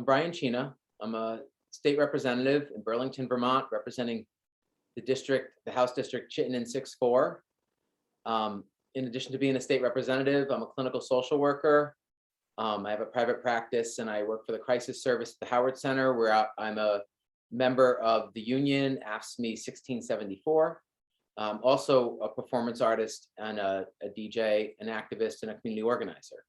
I'm Brian Cina. I'm a state representative in Burlington, Vermont, representing the House District Chittenden 6-4. In addition to being a state representative, I'm a clinical social worker. I have a private practice and I work for the crisis service at the Howard Center, where I'm a member of the union AFSCME 1674. Also a performance artist and a DJ, an activist, and a community organizer.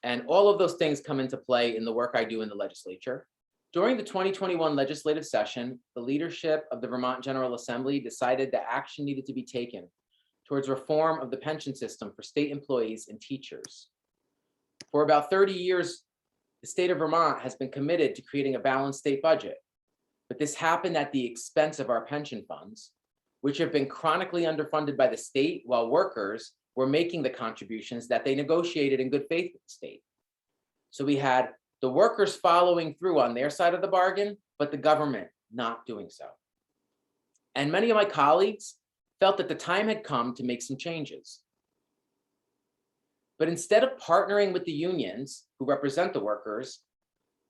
And all of those things come into play in the work I do in the legislature. During the 2021 legislative session, the leadership of the Vermont General Assembly decided that action needed to be taken towards reform of the pension system for state employees and teachers. For about 30 years, the state of Vermont has been committed to creating a balanced state budget, but this happened at the expense of our pension funds, which have been chronically underfunded by the state while workers were making the contributions that they negotiated in good faith with the state. So we had the workers following through on their side of the bargain, but the government not doing so. And many of my colleagues felt that the time had come to make some changes. But instead of partnering with the unions who represent the workers,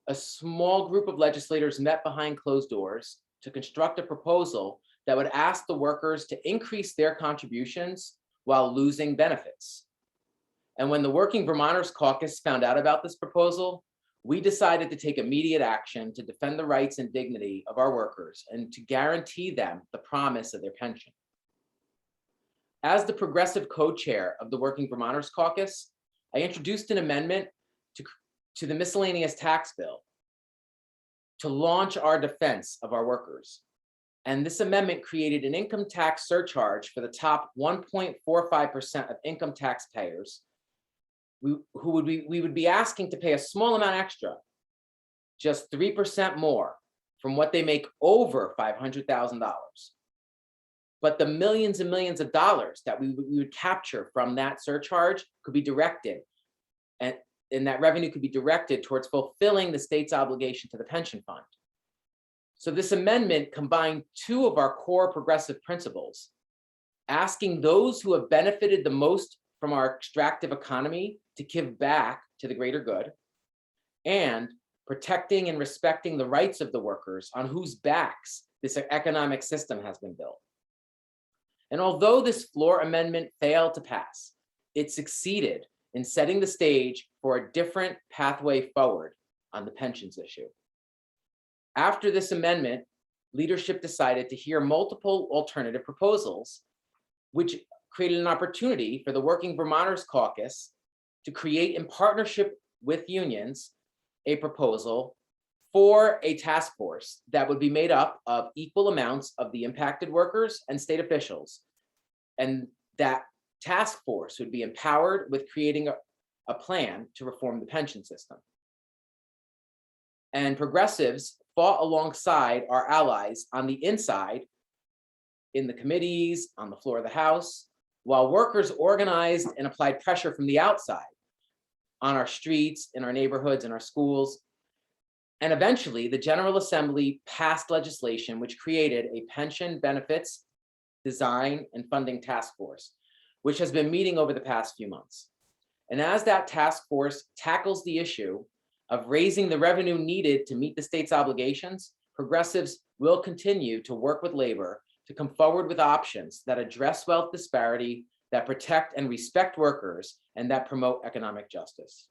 a small group of legislators met behind closed doors to construct a proposal that would ask the workers to increase their contributions while losing benefits. And when the Working Vermonters Caucus found out about this proposal, we decided to take immediate action to defend the rights and dignity of our workers and to guarantee them the promise of their pension. As the progressive co-chair of the Working Vermonters Caucus, I introduced an amendment to the miscellaneous tax bill to launch our defense of our workers. And this amendment created an income tax surcharge for the top 1.45% of income taxpayers. We would be asking to pay a small amount extra, just 3% more from what they make over $500,000. But the millions and millions of dollars that we would capture from that surcharge could be directed, and that revenue could be directed towards fulfilling the state's obligation to the pension fund. So this amendment combined two of our core progressive principles, asking those who have benefited the most from our extractive economy to give back to the greater good, and protecting and respecting the rights of the workers on whose backs this economic system has been built. And although this floor amendment failed to pass, it succeeded in setting the stage for a different pathway forward on the pensions issue. After this amendment, leadership decided to hear multiple alternative proposals, which created an opportunity for the Working Vermonters Caucus to create, in partnership with unions, a proposal for a task force that would be made up of equal amounts of the impacted workers and state officials. And that task force would be empowered with creating a plan to reform the pension system. And progressives fought alongside our allies on the inside, in the committees, on the floor of the House, while workers organized and applied pressure from the outside on our streets, in our neighborhoods, in our schools. And eventually, the General Assembly passed legislation which created a pension benefits design and funding task force, which has been meeting over the past few months. And as that task force tackles the issue of raising the revenue needed to meet the state's obligations, progressives will continue to work with labor to come forward with options that address wealth disparity, that protect and respect workers, and that promote economic justice.